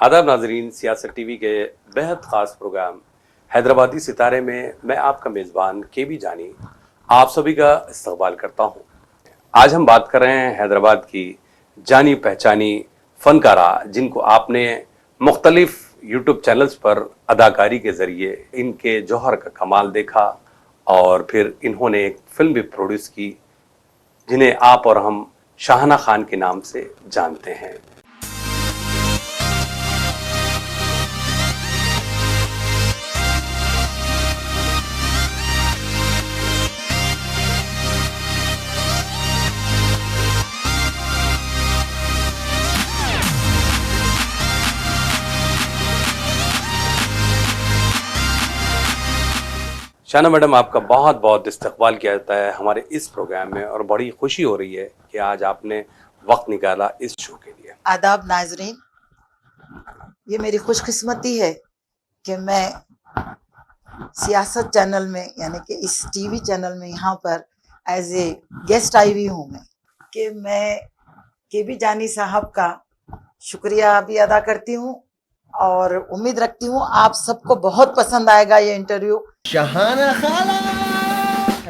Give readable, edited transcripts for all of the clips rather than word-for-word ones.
आदाब नाजरीन, सियासत टीवी के बेहद ख़ास प्रोग्राम हैदराबादी सितारे में मैं आपका मेज़बान केबी जानी आप सभी का इस्तकबाल करता हूँ। आज हम बात कर रहे हैं हैदराबाद की जानी पहचानी फ़नकारा, जिनको आपने मुख्तलिफ यूट्यूब चैनल्स पर अदाकारी के ज़रिए इनके जौहर का कमाल देखा और फिर इन्होंने एक फ़िल्म भी प्रोड्यूस की जिन्हें आप और हम शाहना खान के नाम से जानते हैं। शाहना मैडम, आपका बहुत बहुत इस्तकबाल किया जाता है हमारे इस प्रोग्राम में और बड़ी खुशी हो रही है कि आज आपने वक्त निकाला इस शो के लिए। आदाब नाजरीन, ये मेरी खुशकिस्मती है कि मैं सियासत चैनल में यानी कि इस टीवी चैनल में यहाँ पर एज ए गेस्ट आई हुई हूँ। मैं केबी जानी साहब का शुक्रिया भी अदा करती हूँ और उम्मीद रखती हूँ आप सबको बहुत पसंद आएगा ये इंटरव्यू। शाहाना खान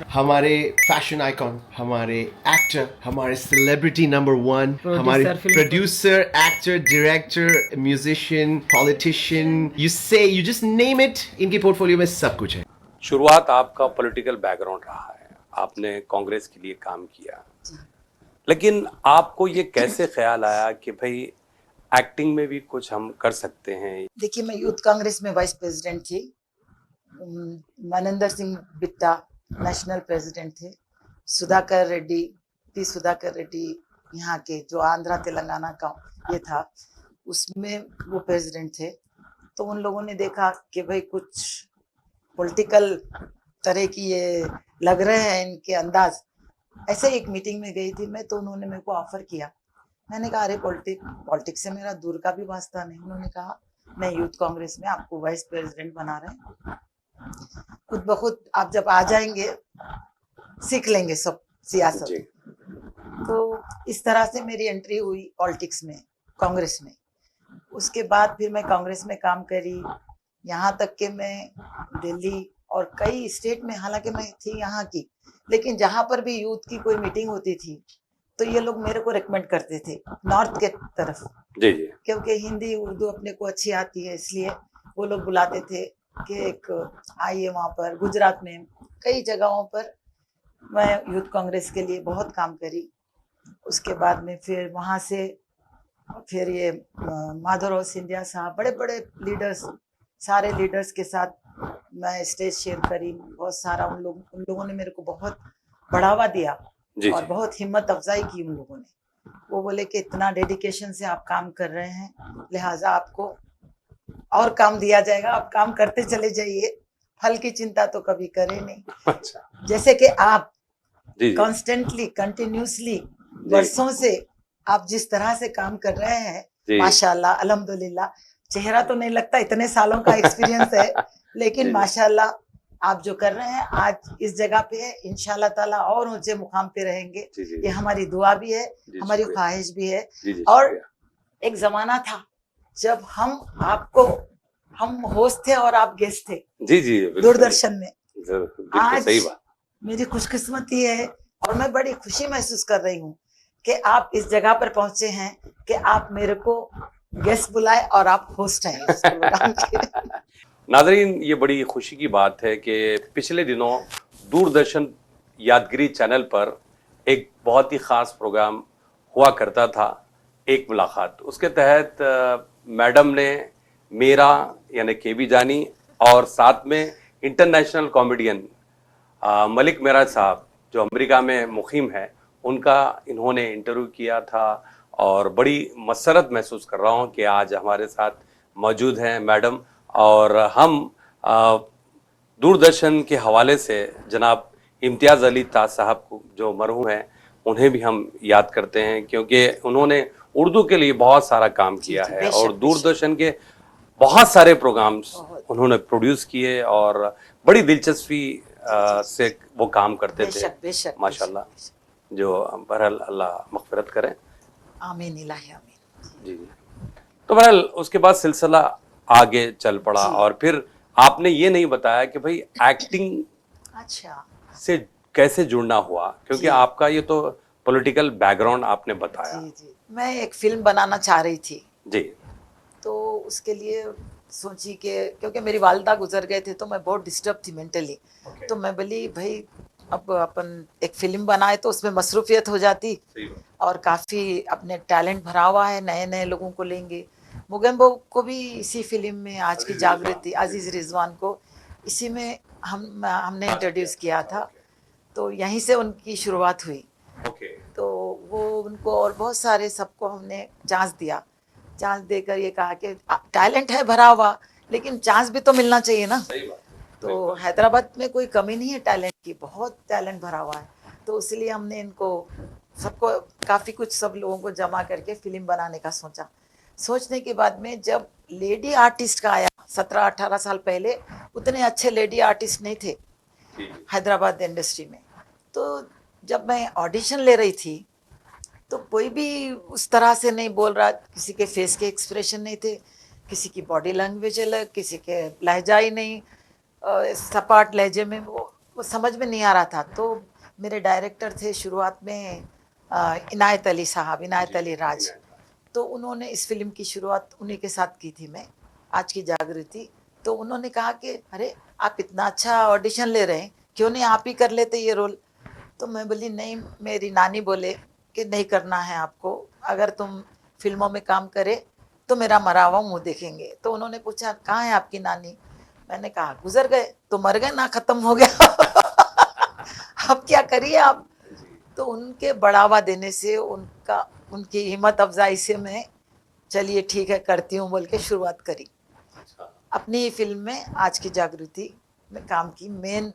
हमारे फैशन आइकॉन, हमारे एक्टर, हमारे सेलिब्रिटी नंबर 1, हमारे producer, actor, director, musician, politician, you just name it, इनके पोर्टफोलियो में सब कुछ है। शुरुआत आपका पॉलिटिकल बैकग्राउंड रहा है, आपने कांग्रेस के लिए काम किया, लेकिन आपको ये कैसे ख्याल आया कि भाई एक्टिंग में भी कुछ हम कर सकते हैं? देखिए, मैं यूथ कांग्रेस में वाइस प्रेसिडेंट थी, मनिंदर सिंह बिट्टा नेशनल प्रेसिडेंट थे, सुधाकर रेड्डी, पी सुधाकर रेड्डी यहाँ के जो आंध्रा तेलंगाना का ये था, उसमें वो प्रेसिडेंट थे। तो उन लोगों ने देखा कि भाई कुछ पॉलिटिकल तरह की ये लग रहे हैं इनके अंदाज। ऐसे एक मीटिंग में गई थी मैं, तो उन्होंने मेरे को ऑफर किया। मैंने कहा अरे पॉलिटिक्स से मेरा दूर का भी वास्ता नहीं। उन्होंने कहा मैं यूथ कांग्रेस में आपको वाइस प्रेसिडेंट बना रहे हैं, खुद ब खुद आप जब आ जाएंगे सीख लेंगे सब सियासत। तो इस तरह से मेरी एंट्री हुई पॉलिटिक्स में, कांग्रेस में। उसके बाद फिर मैं कांग्रेस में काम करी, यहाँ तक कि मैं दिल्ली और कई स्टेट में, हालांकि मैं थी यहाँ की, लेकिन जहाँ पर भी यूथ की कोई मीटिंग होती थी तो ये लोग मेरे को रिकमेंड करते थे नॉर्थ के तरफ। जी। क्योंकि हिंदी उर्दू अपने को अच्छी आती है, इसलिए वो लोग बुलाते थे कि एक आइए वहाँ पर। गुजरात में कई जगहों पर मैं यूथ कांग्रेस के लिए बहुत काम करी। उसके बाद में फिर वहाँ से फिर ये माधवराव सिंधिया साहब, बड़े बड़े लीडर्स, सारे लीडर्स के साथ मैं स्टेज शेयर करी बहुत सारा। उन लोगों ने मेरे को बहुत बढ़ावा दिया और बहुत हिम्मत अफजाई की उन लोगों ने। वो बोले कि इतना डेडिकेशन से आप काम कर रहे हैं, लिहाजा आपको और काम दिया जाएगा, आप काम करते चले जाइए, फल की चिंता तो कभी करें नहीं। अच्छा। जैसे कि आप कॉन्स्टेंटली कंटिन्यूसली वर्षों से आप जिस तरह से काम कर रहे हैं, माशाल्लाह अल्हम्दुलिल्लाह, चेहरा तो नहीं लगता, इतने सालों का एक्सपीरियंस है, लेकिन माशाल्लाह आप जो कर रहे हैं आज इस जगह पे है, इंशाल्लाह ताला और ऊंचे मुकाम पे रहेंगे। ये हमारी दुआ भी है, हमारी ख्वाहिश भी है। और एक जमाना था जब हम होस्ट थे और आप गेस्ट थे। जी, दूरदर्शन में। आज सही बात। मेरी खुशकिस्मती है और मैं बड़ी खुशी महसूस कर रही हूँ कि आप इस जगह पर पहुंचे हैं कि आप मेरे को गेस्ट बुलाए और आप होस्ट हैं इस प्रोग्राम के। नाज़रीन, ये बड़ी खुशी की बात है कि पिछले दिनों दूरदर्शन यादगिरी चैनल पर एक बहुत ही ख़ास प्रोग्राम हुआ करता था, एक मुलाकात। उसके तहत मैडम ने मेरा यानी केबी जानी और साथ में इंटरनेशनल कॉमेडियन मलिक मेराज साहब जो अमेरिका में मुकीम है, उनका इन्होंने इंटरव्यू किया था और बड़ी मसरत महसूस कर रहा हूँ कि आज हमारे साथ मौजूद हैं मैडम। और हम दूरदर्शन के हवाले से जनाब इम्तियाज़ अली ताज साहब को जो मरहूम हैं, उन्हें भी हम याद करते हैं क्योंकि उन्होंने उर्दू के लिए बहुत सारा काम किया है और दूरदर्शन के बहुत सारे प्रोग्राम्स उन्होंने प्रोड्यूस किए और बड़ी दिलचस्पी से वो काम करते थे माशाल्लाह। जो बहरहाल अल्लाह मग़फ़िरत करें। आमीन इलाही आमीन। जी। तो बहरहाल उसके बाद सिलसिला आगे चल पड़ा जी। और फिर आपने ये नहीं बताया कि भाई एक्टिंग अच्छा से कैसे जुड़ना हुआ, क्योंकि जी। आपका ये तो पॉलिटिकल बैकग्राउंड आपने बताया। जी जी, मैं एक फिल्म बनाना चाह रही थी, जी तो उसके लिए सोची कि क्योंकि मेरी वालिदा गुजर गए थे तो मैं बहुत डिस्टर्ब थी मेंटली। ओके, तो मैं बोली भाई अब अपन एक फिल्म बनाए तो उसमें मसरूफियत हो जाती सही बात। और काफ़ी अपने टैलेंट भरा हुआ है, नए नए लोगों को लेंगे। मुगेम्बो को भी इसी फिल्म में आज की अजीज जागृति, रिजवान, अजीज़ रिजवान को इसी में हमने कास्ट इंट्रोड्यूस किया किया था। तो यहीं से उनकी शुरुआत हुई। ओके, तो वो उनको और बहुत सारे सबको हमने चांस दिया। चांस देकर ये कहा कि टैलेंट है भरा हुआ, लेकिन चांस भी तो मिलना चाहिए ना। सही बात। तो बिल्कुल। हैदराबाद में कोई कमी नहीं है टैलेंट की, बहुत टैलेंट भरा हुआ है। तो इसलिए हमने इनको सबको काफ़ी कुछ सब लोगों को जमा करके फिल्म बनाने का सोचा। सोचने के बाद में जब लेडी आर्टिस्ट का आया 17-18 साल पहले, उतने अच्छे लेडी आर्टिस्ट नहीं थे जी, हैदराबाद इंडस्ट्री में। तो जब मैं ऑडिशन ले रही थी तो कोई भी उस तरह से नहीं बोल रहा, किसी के फेस के एक्सप्रेशन नहीं थे, किसी की बॉडी लैंग्वेज अलग, किसी के लहजा ही नहीं, सपाट लहजे में वो समझ में नहीं आ रहा था। तो मेरे डायरेक्टर थे शुरुआत में इनायत अली साहब, इनायत अली राज। तो उन्होंने इस फिल्म की शुरुआत उन्हीं के साथ की थी मैं, आज की जागृति। तो उन्होंने कहा कि अरे आप इतना अच्छा ऑडिशन ले रहे हैं, क्यों नहीं आप ही कर लेते ये रोल। तो मैं बोली नहीं, मेरी नानी बोले कि नहीं करना है आपको, अगर तुम फिल्मों में काम करे तो मेरा मरा हुआ मुँह देखेंगे। तो उन्होंने पूछा कहाँ है आपकी नानी। मैंने कहा गुजर गए। तो मर गए ना, खत्म हो गया। अब क्या करिए आप। तो उनके बढ़ावा देने से, उनकी हिम्मत अफजाई से मैं चलिए ठीक है करती हूँ बोल के शुरुआत करी। अपनी ही फिल्म में आज की जागृति में काम की। मेन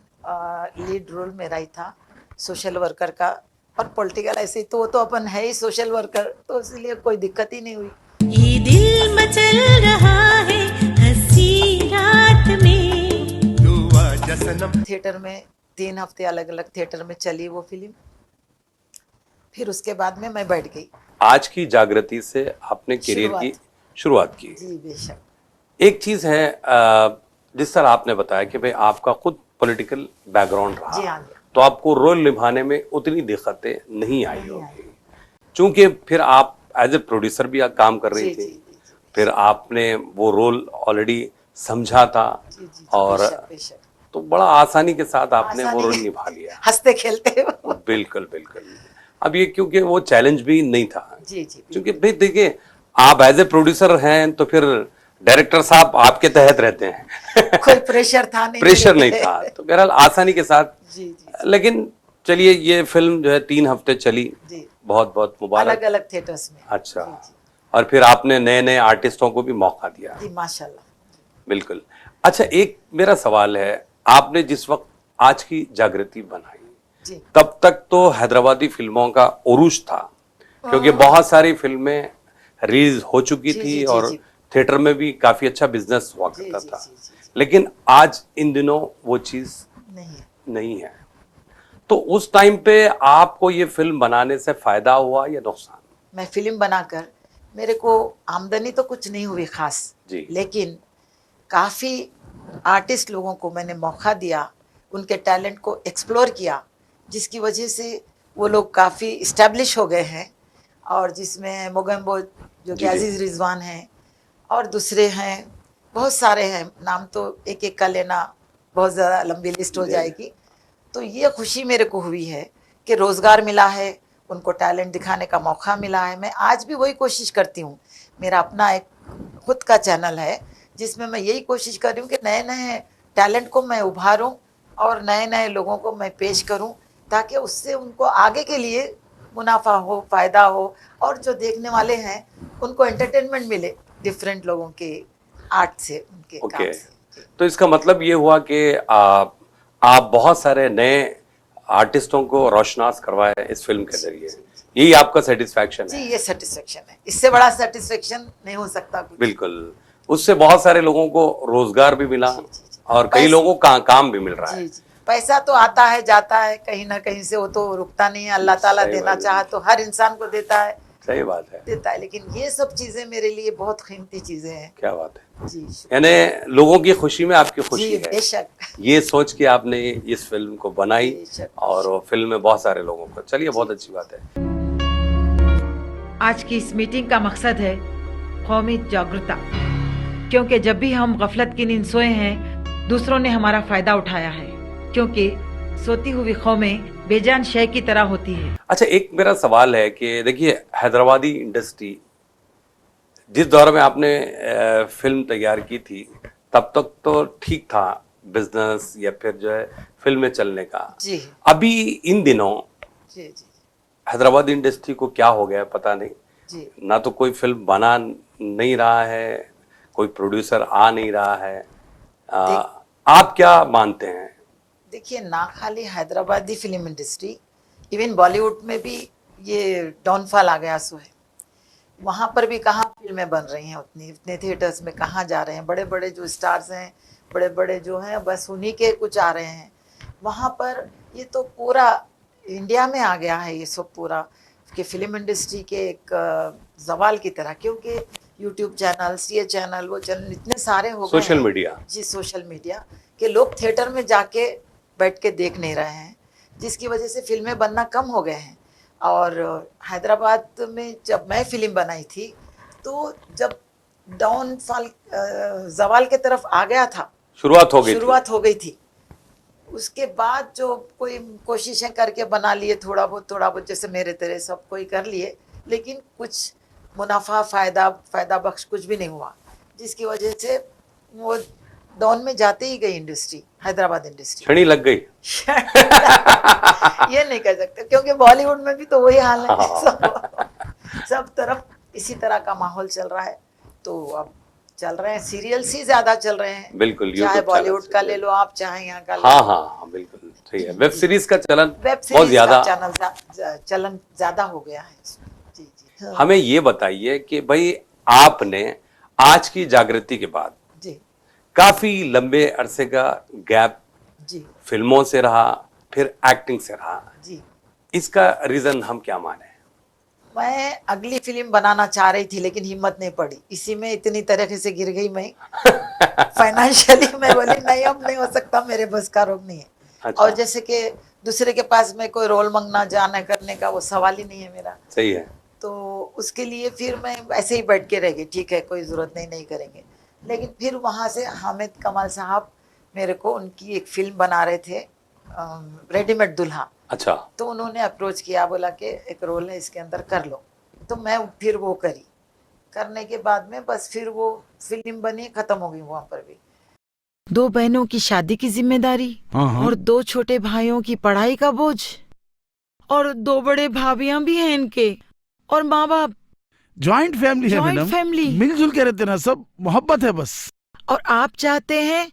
लीड रोल मेरा ही था, सोशल वर्कर का। और पॉलिटिकल ऐसे तो वो तो अपन है ही सोशल वर्कर, तो इसलिए कोई दिक्कत ही नहीं हुई। ये दिल मचल रहा है हंसी रात में। दुआ जसनम थिएटर में 3 हफ्ते अलग अलग थिएटर में चली वो फिल्म। फिर उसके बाद में मैं बैठ गई। आज की जागृति से आपने करियर की शुरुआत की। जी बेशक। एक चीज है जिस तरह आपने बताया कि भाई आपका खुद पॉलिटिकल बैकग्राउंड जी रहा, हाँ जी। तो आपको रोल निभाने में उतनी दिक्कतें नहीं आई नहीं होगी, चूंकि फिर आप एज ए प्रोड्यूसर भी काम कर रही जी जी थी, जी फिर आपने वो रोल ऑलरेडी समझा था जी जी, और बेशक बेशक। तो बड़ा आसानी के साथ आपने वो आसानी रोल के- निभा लिया। हंसते खेलते। बिल्कुल बिल्कुल। अब ये क्योंकि वो चैलेंज भी नहीं था, जी जी क्योंकि भाई देखिए आप एज ए प्रोड्यूसर हैं तो फिर डायरेक्टर साहब आपके तहत रहते हैं। कोई प्रेशर था नहीं, प्रेशर मेरे नहीं पे। था, तो बहरहाल आसानी के साथ। जी जी लेकिन चलिए ये फिल्म जो है 3 हफ्ते चली, जी, बहुत बहुत अलग मुबारक। अलग थिएटर्स में। अच्छा, जी और फिर आपने नए नए आर्टिस्टों को भी मौका दिया। जी माशाल्लाह। बिल्कुल। अच्छा, एक मेरा सवाल है, आपने जिस वक्त आज की जागृति बनाई जी तब तक तो हैदराबादी फिल्मों का उरूज था, क्योंकि बहुत सारी फिल्में रिलीज हो चुकी जी, थी जी, जी, और जी। थिएटर में भी काफी अच्छा बिजनेस हुआ जी करता जी था। जी जी, लेकिन आज इन दिनों वो चीज नहीं है। नहीं है। तो उस टाइम पे आपको ये फिल्म बनाने से फायदा हुआ या नुकसान? मैं फिल्म बनाकर मेरे को आमदनी तो कुछ नहीं हुई खास, जी। लेकिन काफ़ी आर्टिस्ट लोगों को मैंने मौका दिया, उनके टैलेंट को एक्सप्लोर किया, जिसकी वजह से वो लोग काफ़ी इस्टेब्लिश हो गए हैं। और जिसमें मोगेम्बो जो कि जी, जी। अजीज़ रिजवान हैं और दूसरे हैं, बहुत सारे हैं, नाम तो एक एक का लेना बहुत ज़्यादा लंबी लिस्ट हो जी। जाएगी। तो ये खुशी मेरे को हुई है कि रोज़गार मिला है, उनको टैलेंट दिखाने का मौका मिला है। मैं आज भी वही कोशिश करती हूँ। मेरा अपना एक खुद का चैनल है जिसमें मैं यही कोशिश कर रही हूँ कि नए नए टैलेंट को मैं उभारूँ और नए नए लोगों को मैं पेश करूँ, ताकि उससे उनको आगे के लिए मुनाफा हो, फ़ायदा हो, और जो देखने वाले हैं उनको एंटरटेनमेंट मिले डिफरेंट लोगों के आर्ट से, उनके ओके, काम से। तो इसका मतलब ये हुआ कि आप बहुत सारे नए आर्टिस्टों को रोशनास करवाए इस फिल्म के जरिए, यही आपका सेटिस्फैक्शन जी, है? ये सेटिस्फेक्शन है, इससे बड़ा सेटिस्फेक्शन नहीं हो सकता कुछ। बिल्कुल। उससे बहुत सारे लोगों को रोजगार भी मिला जी, जी, जी। और कई लोगों को काम भी मिल रहा है। जी जी, पैसा तो आता है जाता है, कहीं ना कहीं से वो तो रुकता नहीं है। अल्लाह ताला सही देना बात है। चाहा तो हर इंसान को देता है, सही बात है, देता है, लेकिन ये सब चीजें मेरे लिए बहुत कीमती चीजें हैं। क्या बात है। जी यानी लोगों की खुशी में आपकी खुशी जी, है, बेशक ये सोच के आपने इस फिल्म को बनाई बेशक। और वो फिल्म में बहुत सारे लोगों को, चलिए बहुत अच्छी बात है। आज की इस मीटिंग का मकसद है कौमी जागरूकता, क्योंकि जब भी हम गफलत की नींद सोए हैं दूसरों ने हमारा फायदा उठाया है, क्योंकि सोती हुई कौमें बेजान शय की तरह होती है। अच्छा, एक मेरा सवाल है कि देखिए हैदराबादी इंडस्ट्री जिस दौर में आपने फिल्म तैयार की थी तब तक तो ठीक था बिजनेस या फिर जो है फिल्में चलने का। जी अभी इन दिनों जी जी हैदराबाद इंडस्ट्री को क्या हो गया पता नहीं, जी। ना तो कोई फिल्म बना नहीं रहा है, कोई प्रोड्यूसर आ नहीं रहा है। आप क्या मानते हैं? देखिए, ना खाली Hyderabadi film industry, even Bollywood में भी ये डाउनफॉल आ गया सो है। वहाँ पर भी कहाँ फिल्में बन रही हैं, उतने थिएटर्स में कहाँ जा रहे हैं। बड़े बड़े जो स्टार्स हैं, बड़े बड़े जो हैं, बस उन्हीं के कुछ आ रहे हैं। वहाँ पर ये तो पूरा इंडिया में आ गया है ये सब पूरा, कि फिल्म इंडस्ट्री के एक जवाल की तरह, क्योंकि यूट्यूब चैनल्स, ये चैनल, वो चैनल इतने सारे हो गए सोशल हैं। मीडिया जी, सोशल मीडिया के लोग थिएटर में जाके बैठ के देख नहीं रहे हैं, जिसकी वजह से फिल्में बनना कम हो गए हैं। और हैदराबाद में जब मैं फिल्म बनाई थी तो जब डाउनफॉल जवाल के तरफ आ गया था, शुरुआत हो गई थी, उसके बाद जो कोई कोशिशें करके बना लिए थोड़ा बहुत, जैसे मेरे तेरे सब कोई कर लिए, लेकिन कुछ मुनाफा फायदा बख्श कुछ भी नहीं हुआ, जिसकी वजह से वो डाउन में जाते ही गई इंडस्ट्री, हैदराबाद इंडस्ट्री छड़ी लग गई। ये नहीं कह सकते, क्योंकि बॉलीवुड में भी तो वही हाल है। सब तरफ इसी तरह का माहौल चल रहा है। तो अब चल रहे हैं सीरियल्स ही ज्यादा चल रहे हैं, बिल्कुल, चाहे बॉलीवुड का ले लो आप, चाहे यहाँ का ले लो। हाँ, बिल्कुल सही है। वेब सीरीज का चलन बहुत ज्यादा, चलन ज्यादा हो गया है। जी जी। हमें ये बताइए कि भाई आपने आज की जागृति के बाद जी काफी लंबे अरसे का गैप जी फिल्मों से रहा, फिर एक्टिंग से रहा, जी। इसका रीजन हम क्या माने? मैं अगली फिल्म बनाना चाह रही थी, लेकिन हिम्मत नहीं पड़ी, इसी में इतनी तरीके से गिर गई मैं। फाइनेंशियली मैं बोली नहीं, अब नहीं हो सकता, मेरे बस का रोग नहीं है। अच्छा। और जैसे कि दूसरे के पास में कोई रोल मांगना, जाना करने का वो सवाल ही नहीं है मेरा। सही है। तो उसके लिए फिर मैं ऐसे ही बैठ के रह गई, ठीक है कोई जरूरत नहीं करेंगे। लेकिन फिर वहाँ से हामिद कमाल साहब मेरे को उनकी एक फिल्म बना रहे थे, रेडीमेड दुल्हा। अच्छा। तो उन्होंने अप्रोच किया, बोला कि एक रोल है इसके अंदर कर लो। तो मैं फिर वो करी, करने के बाद में बस फिर वो फिल्म बनी, खत्म हो गई। वहाँ पर भी 2 बहनों की शादी की जिम्मेदारी और 2 छोटे भाइयों की पढ़ाई का बोझ, और 2 बड़े भाभियां भी हैं इनके, और माँ बाप। जॉइंट फैमिली है मैडम, फैमिली, मिलजुल के रहते ना, सब मोहब्बत है बस। और आप चाहते हैं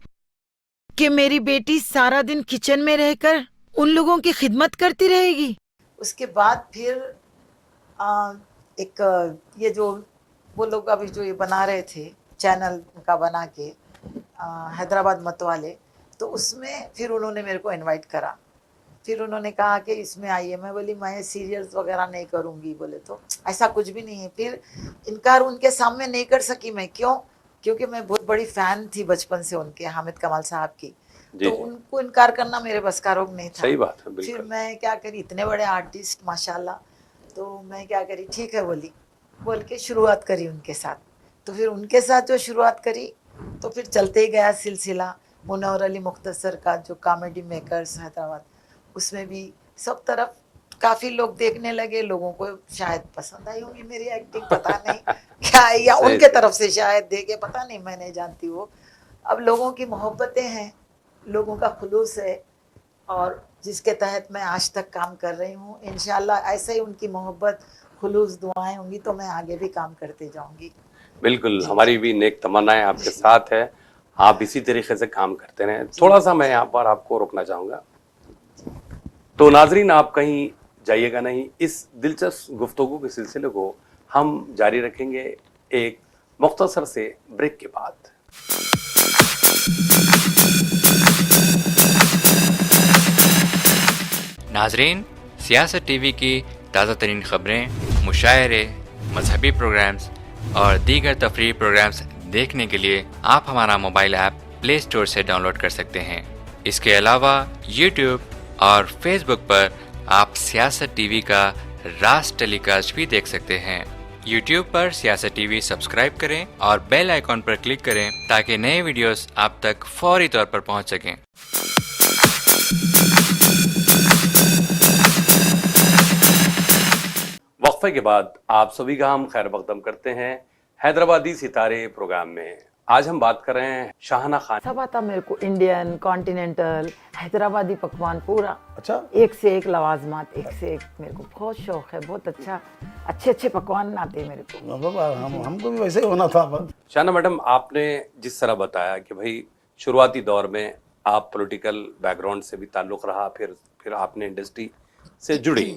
कि मेरी बेटी सारा दिन किचन में रहकर उन लोगों की खिदमत करती रहेगी? उसके बाद फिर एक ये जो वो लोग अभी जो ये बना रहे थे चैनल का बना के, हैदराबाद मतवाले, तो उसमें फिर उन्होंने मेरे को इनवाइट करा। फिर उन्होंने कहा कि इसमें आइए। मैं बोली मैं सीरियल्स वगैरह नहीं करूँगी। बोले तो ऐसा कुछ भी नहीं है। फिर इनकार उनके सामने नहीं कर सकी मैं, क्यों? क्योंकि मैं बहुत बड़ी फ़ैन थी बचपन से उनके, हामिद कमाल साहब की। तो उनको इनकार करना मेरे बस का रोग नहीं था। सही बात है, फिर मैं क्या करी, इतने बड़े आर्टिस्ट माशाल्लाह, तो मैं क्या करी, ठीक है बोल के शुरुआत करी उनके साथ। तो फिर उनके साथ जो शुरुआत करी तो फिर चलते ही गया सिलसिला। मुनव्वर अली मुख्तसर का जो कॉमेडी मेकर्स हैदराबाद, उसमें भी सब तरफ काफ़ी लोग देखने लगे। लोगों को शायद पसंद आई होंगी मेरी एक्टिंग, पता नहीं क्या, या उनके तरफ से शायद देखे, पता नहीं, मैं नहीं जानती वो। अब लोगों की मोहब्बतें हैं, लोगों का खुलूस है, और जिसके तहत मैं आज तक काम कर रही हूँ। इंशाल्लाह ऐसे ही उनकी मोहब्बत, खुलूस, दुआएं होंगी तो मैं आगे भी काम करते जाऊंगी। बिल्कुल, हमारी भी नेक तमन्नाएं आपके साथ है। आप इसी तरीके से काम करते रहें। थोड़ा सा मैं यहाँ पर आपको रोकना चाहूँगा। तो नाजरीन, आप कहीं जाइएगा नहीं, इस दिलचस्प गुफ्तगू के सिलसिले को हम जारी रखेंगे एक मुख्तसर से ब्रेक के बाद। नाजरीन, सियासत टीवी की ताज़ा तरीन खबरें, मुशायरे, मजहबी प्रोग्राम्स और दीगर तफरीही प्रोग्राम्स देखने के लिए आप हमारा मोबाइल ऐप प्ले स्टोर से डाउनलोड कर सकते हैं। इसके अलावा यूट्यूब और फेसबुक पर आप सियासत टीवी का राज टेलीकास्ट भी देख सकते हैं। यूट्यूब पर सियासत टीवी सब्सक्राइब करें और बेल आइकॉन पर क्लिक करें ताकि नए वीडियोस आप तक फौरी तौर पर पहुंच सकें। वक्फे के बाद आप सभी का हम खैर मकदम करते हैं हैदराबादी सितारे प्रोग्राम में। आज हम बात कर रहे हैं शाहना खान। सब आता मेरे को, इंडियन, कॉन्टिनेंटल, हैदराबादी पकवान पूरा। अच्छा, एक से एक लवाजमात, एक से एक। मेरे को बहुत शौक है, बहुत अच्छे अच्छे पकवान आते हैं मेरे को। बाबा हमको भी वैसे ही होना था। शाहना मैडम, आपने जिस तरह बताया कि भाई शुरुआती दौर में आप पॉलिटिकल बैकग्राउंड से भी ताल्लुक़ रहा, फिर आपने इंडस्ट्री से जुड़ी,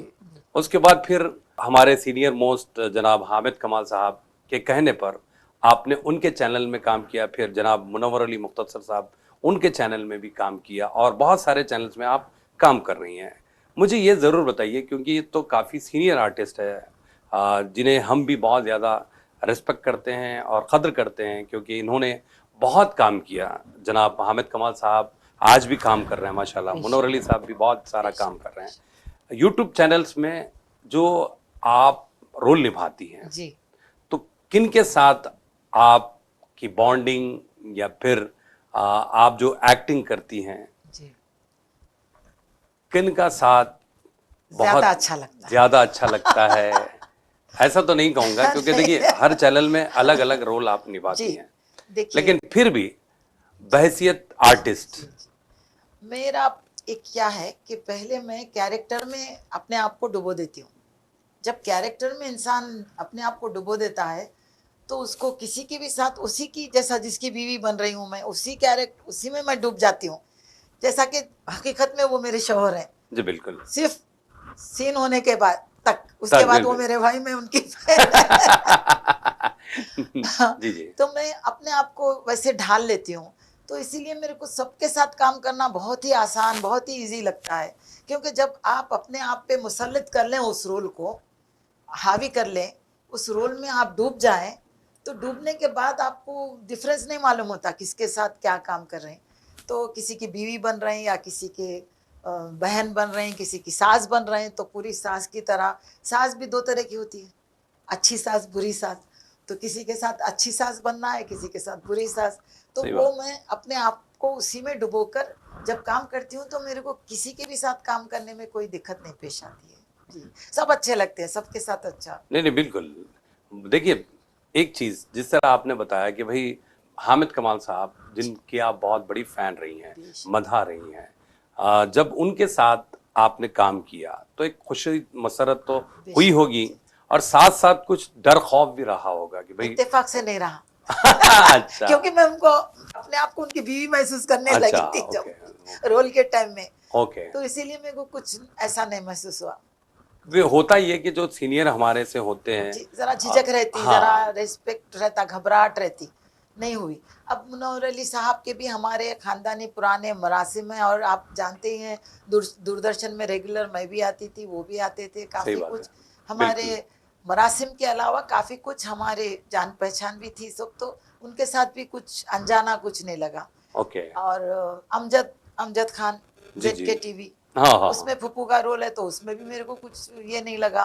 उसके बाद फिर हमारे सीनियर मोस्ट जनाब हामिद कमाल साहब के कहने पर आपने उनके चैनल में काम किया, फिर जनाब मुनव्वर अली मुख्तसर साहब उनके चैनल में भी काम किया और बहुत सारे चैनल्स में आप काम कर रही हैं। मुझे ये ज़रूर बताइए, क्योंकि ये तो काफ़ी सीनियर आर्टिस्ट है जिन्हें हम भी बहुत ज़्यादा रिस्पेक्ट करते हैं और क़द्र करते हैं, क्योंकि इन्होंने बहुत काम किया। जनाब हामिद कमाल साहब आज भी काम कर रहे हैं माशाल्लाह, मुनव्वर अली साहब भी बहुत सारा काम कर रहे हैं। यूट्यूब चैनल्स में जो आप रोल निभाती हैं जी, तो किन के साथ आपकी बॉन्डिंग या फिर आप जो एक्टिंग करती हैं जी, किन का साथ बहुत ज्यादा अच्छा लगता है? ऐसा तो नहीं कहूंगा, क्योंकि देखिए हर चैनल में अलग अलग रोल आप निभाती जी, हैं, देखिए लेकिन फिर भी बहैसियत आर्टिस्ट मेरा एक क्या है कि पहले मैं कैरेक्टर में अपने आप को डुबो देती हूँ। जब कैरेक्टर में इंसान अपने आप को डुबो देता है तो उसको किसी के भी साथ उसी की, जैसा जिसकी बीवी बन रही हूँ मैं, उसी में मैं डूब जाती हूँ। जैसा कि हकीकत में वो मेरे शौहर हैं जी, बिल्कुल, सिर्फ सीन होने के बाद तक, उसके बाद वो मेरे भाई, मैं उनकी जी जी, तो मैं अपने आप को वैसे ढाल लेती हूँ। तो इसीलिए मेरे को सबके साथ काम करना बहुत ही आसान, बहुत ही इजी लगता है, क्योंकि जब आप अपने आप पे मुसल्लित कर लें, उस रोल को हावी कर लें, उस रोल में आप डूब जाएं, तो डूबने के बाद आपको डिफरेंस नहीं मालूम होता किसके साथ क्या काम कर रहे हैं। तो किसी की बीवी बन रहे हैं या किसी के बहन बन रहे हैं, किसी की सास बन रहे हैं, तो पूरी सास की तरह। सास भी दो तरह की होती है, अच्छी सास, बुरी सास। तो किसी के साथ अच्छी सास बनना है, किसी के साथ बुरी सास। तो वो मैं अपने आप को उसी में डुबोकर जब काम करती हूँ, तो मेरे को किसी के भी साथ काम करने में कोई दिक्कत नहीं पेश आती है। जी, सब अच्छे लगते हैं, सबके साथ अच्छा। नहीं बिल्कुल। देखिए एक चीज़ जिस तरह आपने बताया कि भाई हामिद कमाल साहब, जिनकी आप बहुत बड़ी फैन रही हैं, मदहा रही हैं, जब उनके साथ आपने काम किया तो एक खुशी मसरत तो हुई होगी, और साथ साथ कुछ डर खौफ भी रहा होगा कि भाई इत्तेफाक से नहीं रहा। अच्छा, क्योंकि मैं उनको अपने आप को उनकी बीवी महसूस करने लगी थी जब रोल के टाइम में। तो इसीलिए मेरे को कुछ ऐसा नहीं महसूस हुआ। वे होता ही है कि जो सीनियर हमारे से होते हैं जरा झिझक रहती, जरा रिस्पेक्ट रहता, घबराहट रहती, नहीं हुई। अब मुनव्वर अली साहब के भी हमारे खानदानी पुराने मरासिम हैं, और आप जानते ही हैं दूरदर्शन में रेगुलर मैं भी आती थी, वो भी आते थे। काफ़ी कुछ हमारे मरासिम के अलावा काफ़ी कुछ हमारे जान पहचान भी थी सब, तो उनके साथ भी कुछ अनजाना कुछ नहीं लगा। और अमजद खान के टीवी, उसमें फुप्पू का रोल है, तो उसमें भी मेरे को कुछ ये नहीं लगा।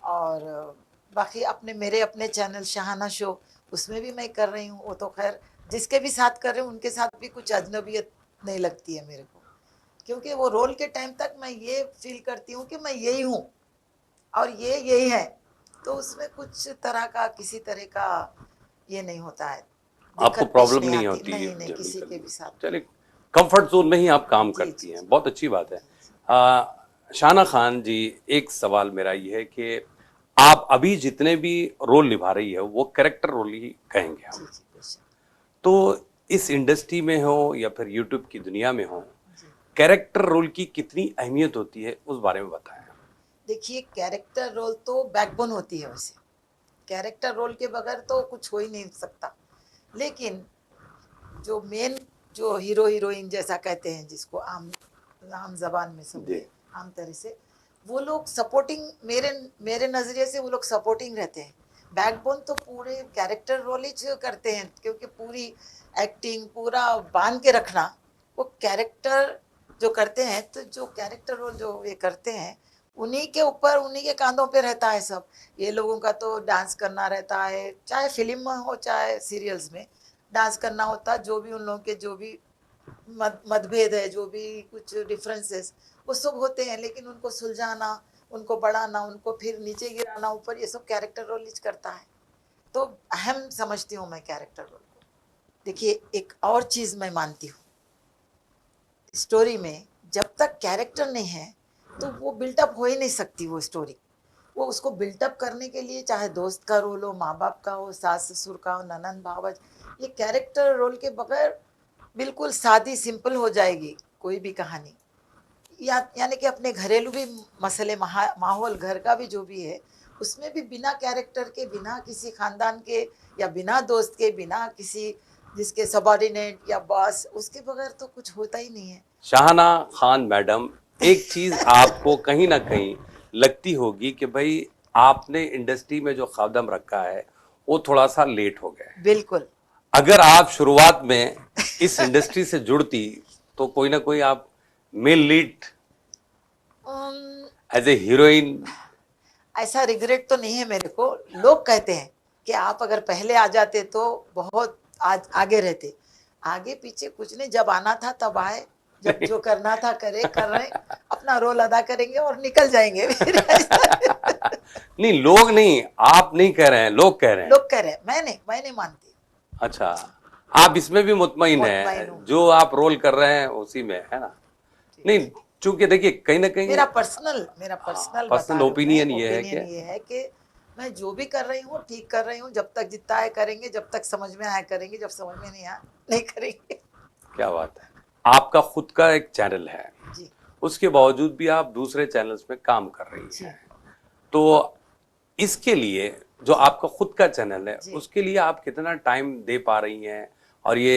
और बाकी मेरे अपने चैनल शाहाना शो, उसमें भी मैं कर रही हूँ। वो तो खैर जिसके भी साथ कर रही हूँ उनके साथ भी कुछ अजनबियत नहीं लगती है मेरे को, क्योंकि वो रोल के टाइम तक मैं ये फील करती हूँ कि मैं यही हूँ और ये यही है। तो उसमें कुछ तरह का, किसी तरह का ये नहीं होता है, आपको प्रॉब्लम नहीं होती है? नहीं, किसी के भी साथ। चलिए, कंफर्ट जोन में ही आप काम करती हैं, बहुत अच्छी बात है। शाहना खान जी, एक सवाल मेरा ये है कि आप अभी जितने भी रोल निभा रही है वो कैरेक्टर रोल ही कहेंगे हम, तो इस इंडस्ट्री में हो या फिर यूट्यूब की दुनिया में हो, कैरेक्टर रोल की कितनी अहमियत होती है उस बारे में बताएं। देखिए, कैरेक्टर रोल तो बैकबोन होती है। वैसे कैरेक्टर रोल के बगैर तो कुछ हो ही नहीं सकता, लेकिन जो मेन, जो हीरो हीरोइन जैसा कहते हैं, जिसको आम जबान में समझे, आम तरह से, वो लोग सपोर्टिंग, मेरे मेरे नज़रिए से वो लोग सपोर्टिंग रहते हैं। बैकबोन तो पूरे कैरेक्टर रोल ही करते हैं, क्योंकि पूरी एक्टिंग पूरा बांध के रखना वो कैरेक्टर जो करते हैं, तो जो कैरेक्टर रोल जो ये करते हैं उन्हीं के ऊपर, उन्हीं के कांधों पे रहता है सब। ये लोगों का तो डांस करना रहता है, चाहे फिल्म में हो चाहे सीरियल्स में डांस करना होता है। जो भी उन लोगों के जो भी मतभेद है, जो भी कुछ डिफरेंसेस वो सब होते हैं, लेकिन उनको सुलझाना, उनको बढ़ाना, उनको फिर नीचे गिराना ऊपर, ये सब कैरेक्टर रोल ही करता है। तो अहम समझती हूँ मैं कैरेक्टर रोल को। देखिए, एक और चीज़ मैं मानती हूँ, स्टोरी में जब तक कैरेक्टर नहीं है तो वो बिल्टअप हो ही नहीं सकती वो स्टोरी। वो उसको बिल्टअप करने के लिए चाहे दोस्त का रोल हो, माँ बाप का हो, सास ससुर का हो, ननंद भावज, ये कैरेक्टर रोल के बगैर बिल्कुल सादी सिंपल हो जाएगी कोई भी कहानी। यानी कि अपने घरेलू भी मसले, माहौल घर का भी जो भी है, उसमें भी बिना कैरेक्टर के, बिना किसी खानदान के या बिना दोस्त के, बिना किसी जिसके सबॉर्डिनेट या बॉस, उसके बगैर तो कुछ होता ही नहीं है। शाहना खान मैडम, एक चीज आपको कहीं ना कहीं लगती होगी कि भाई आपने इंडस्ट्री में जो कदम रखा है वो थोड़ा सा लेट हो गया है। बिल्कुल। अगर आप शुरुआत में इस इंडस्ट्री से जुड़ती तो कोई ना कोई आप male lead as a heroine. ऐसा रिग्रेट तो नहीं है मेरे को। लोग कहते हैं कि आप अगर पहले आ जाते तो बहुत आगे रहते। आगे पीछे कुछ नहीं, जब आना था तब आए, जब जो करना था कर रहे, अपना रोल अदा करेंगे और निकल जाएंगे। नहीं, लोग नहीं, आप नहीं कह रहे हैं, लोग कह रहे हैं। लोग कह रहे हैं, मैं नहीं मानती। अच्छा, आप इसमें भी मुतमईन मुतमईन है, हूँ। जो आप रोल कर रहे हैं उसी में है ना? नहीं, चूंकि देखिए कहीं ना कहीं मेरा पर्सनल ओपिनियन ये है कि मैं जो भी कर रही हूँ ठीक कर रही हूँ। जब तक जितना आए करेंगे, जब तक समझ में आए करेंगे, जब समझ में नहीं आए नहीं करेंगे। क्या बात है। आपका खुद का एक चैनल है जी। उसके बावजूद भी आप दूसरे चैनल्स में काम कर रही हैं, तो इसके लिए जो आपका खुद का चैनल है उसके लिए आप कितना टाइम दे पा रही हैं और ये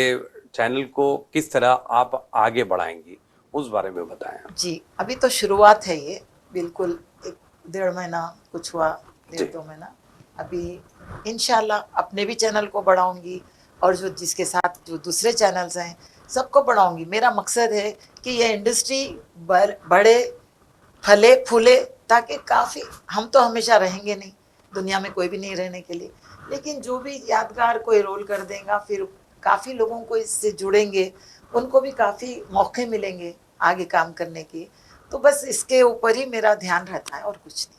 चैनल को किस तरह आप आगे बढ़ाएंगी, उस बारे में बताएं। जी, अभी तो शुरुआत है, ये बिल्कुल 1.5 महीना कुछ हुआ, 1.5-2 महीना। अभी इंशाल्लाह अपने भी चैनल को बढ़ाऊंगी और जो जिसके साथ जो दूसरे चैनल्स हैं सबको बढ़ाऊंगी। मेरा मकसद है कि ये इंडस्ट्री बढ़े, फले फूले, ताकि काफ़ी, हम तो हमेशा रहेंगे नहीं, दुनिया में कोई भी नहीं रहने के लिए, लेकिन जो भी यादगार कोई रोल कर देगा, फिर काफ़ी लोगों को इससे जुड़ेंगे, उनको भी काफ़ी मौके मिलेंगे आगे काम करने के। तो बस इसके ऊपर ही मेरा ध्यान रहता है और कुछ नहीं।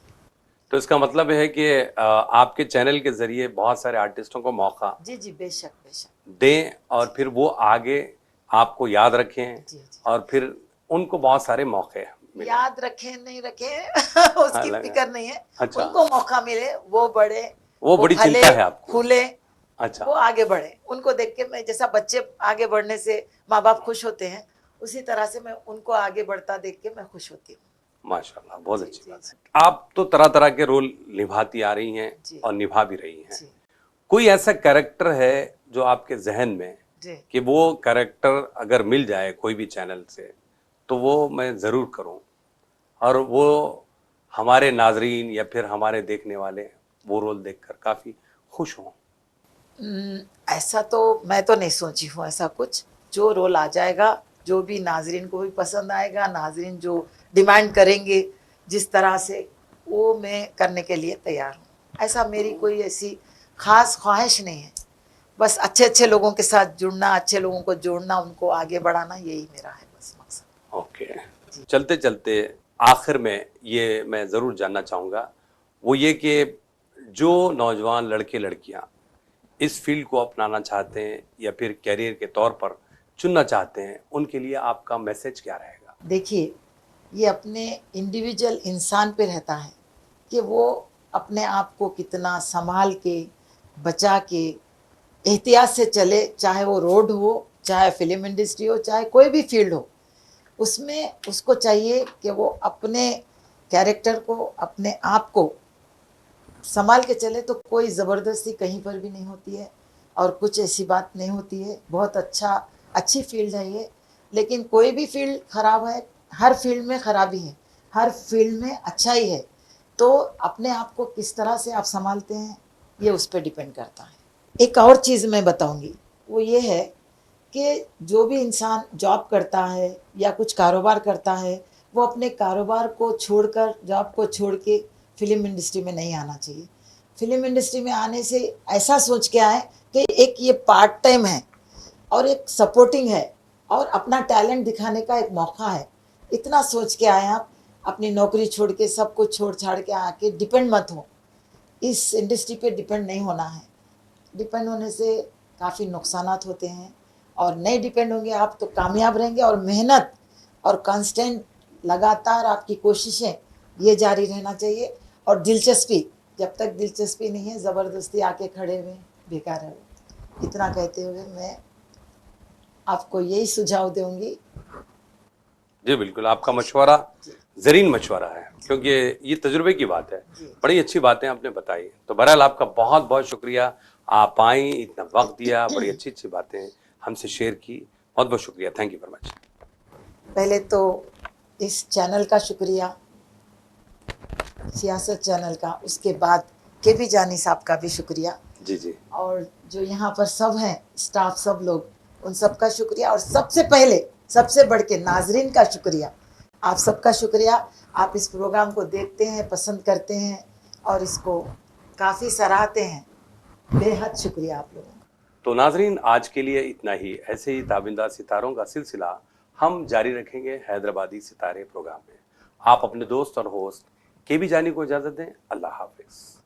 तो इसका मतलब है कि आपके चैनल के जरिए बहुत सारे आर्टिस्टों को मौका जी जी, बेशक बेशक दें और फिर वो आगे आपको याद रखें और फिर उनको बहुत सारे मौके मिले। याद रखें नहीं रखें उसकी फिक्र नहीं है। अच्छा। उनको मौका मिले, वो बढ़े, वो बड़ी चिंता है आपको। खुले, अच्छा, वो आगे बढ़े। उनको देख के मैं, जैसा बच्चे आगे बढ़ने से माँ बाप खुश होते हैं, उसी तरह से मैं उनको आगे बढ़ता देख के मैं खुश होती हूँ। माशाल्लाह, बहुत अच्छी बात है। आप तो तरह तरह के रोल निभाती आ रही हैं और निभा भी रही हैं। कोई ऐसा कैरेक्टर है जो आपके जहन में कि वो कैरेक्टर अगर मिल जाए कोई भी चैनल से तो वो मैं ज़रूर करूं और वो हमारे नाजरीन या फिर हमारे देखने वाले वो रोल देखकर काफ़ी खुश हों? ऐसा तो मैं तो नहीं सोची हूँ ऐसा कुछ। जो रोल आ जाएगा, जो भी नाजरीन को भी पसंद आएगा, नाजरीन जो डिमांड करेंगे जिस तरह से, वो मैं करने के लिए तैयार हूँ। ऐसा मेरी कोई ऐसी ख़ास ख्वाहिश नहीं है। बस अच्छे अच्छे लोगों के साथ जुड़ना, अच्छे लोगों को जोड़ना, उनको आगे बढ़ाना, यही मेरा है बस मकसद। ओके। चलते चलते आखिर में ये मैं ज़रूर जानना चाहूँगा, वो ये कि जो नौजवान लड़के लड़कियाँ इस फील्ड को अपनाना चाहते हैं या फिर कैरियर के तौर पर चुनना चाहते हैं, उनके लिए आपका मैसेज क्या रहेगा? देखिए, ये अपने इंडिविजुअल इंसान पे रहता है कि वो अपने आप को कितना संभाल के, बचा के, एहतियात से चले। चाहे वो रोड हो, चाहे फिल्म इंडस्ट्री हो, चाहे कोई भी फील्ड हो, उसमें उसको चाहिए कि वो अपने कैरेक्टर को, अपने आप को संभाल के चले। तो कोई ज़बरदस्ती कहीं पर भी नहीं होती है और कुछ ऐसी बात नहीं होती है। बहुत अच्छी फील्ड है ये, लेकिन कोई भी फील्ड ख़राब है, हर फील्ड में ख़राबी है, हर फील्ड में अच्छा ही है, तो अपने आप को किस तरह से आप संभालते हैं ये उस पर डिपेंड करता है। एक और चीज़ मैं बताऊंगी, वो ये है कि जो भी इंसान जॉब करता है या कुछ कारोबार करता है, वो अपने कारोबार को छोड़कर, जॉब को छोड़ के फिल्म इंडस्ट्री में नहीं आना चाहिए। फिल्म इंडस्ट्री में आने से ऐसा सोच के आए कि एक ये पार्ट टाइम है और एक सपोर्टिंग है और अपना टैलेंट दिखाने का एक मौका है, इतना सोच के आए आप। अपनी नौकरी छोड़ के, सब कुछ छोड़ छाड़ के आके डिपेंड मत हो, इस इंडस्ट्री पे डिपेंड नहीं होना है। डिपेंड होने से काफ़ी नुकसानात होते हैं, और नहीं डिपेंड होंगे आप तो कामयाब रहेंगे। और मेहनत और कांस्टेंट, लगातार आपकी कोशिशें ये जारी रहना चाहिए। और दिलचस्पी, जब तक दिलचस्पी नहीं है, ज़बरदस्ती आके खड़े हुए बेकार है। इतना कहते हुए मैं आपको यही सुझाव दूंगी। जी बिल्कुल, आपका मशवरा ज़रीन मशवरा है, क्योंकि ये तजुर्बे की बात है। बड़ी अच्छी बातें आपने बताई। तो बहरहाल आपका बहुत बहुत शुक्रिया, आप आई, इतना वक्त दिया, बड़ी अच्छी अच्छी बातें हमसे शेयर की। बहुत बहुत शुक्रिया, थैंक यू वेरी मच। पहले तो इस चैनल का शुक्रिया, सियासत चैनल का, उसके बाद केबी जानी साहब का भी शुक्रिया। जी जी। और जो यहाँ पर सब हैं स्टाफ, सब लोग, उन सब का शुक्रिया। और सबसे पहले, सबसे बढ़ के नाजरीन का शुक्रिया, आप सबका शुक्रिया। आप इस प्रोग्राम को देखते हैं, पसंद करते हैं और इसको काफ़ी सराहते हैं। बेहद शुक्रिया आप लोगों का। तो नाजरीन, आज के लिए इतना ही। ऐसे ही ताबिंदा सितारों का सिलसिला हम जारी रखेंगे हैदराबादी सितारे प्रोग्राम में। आप अपने दोस्त और होस्ट केबी जानी को इजाज़त दें। अल्लाह हाफिज़।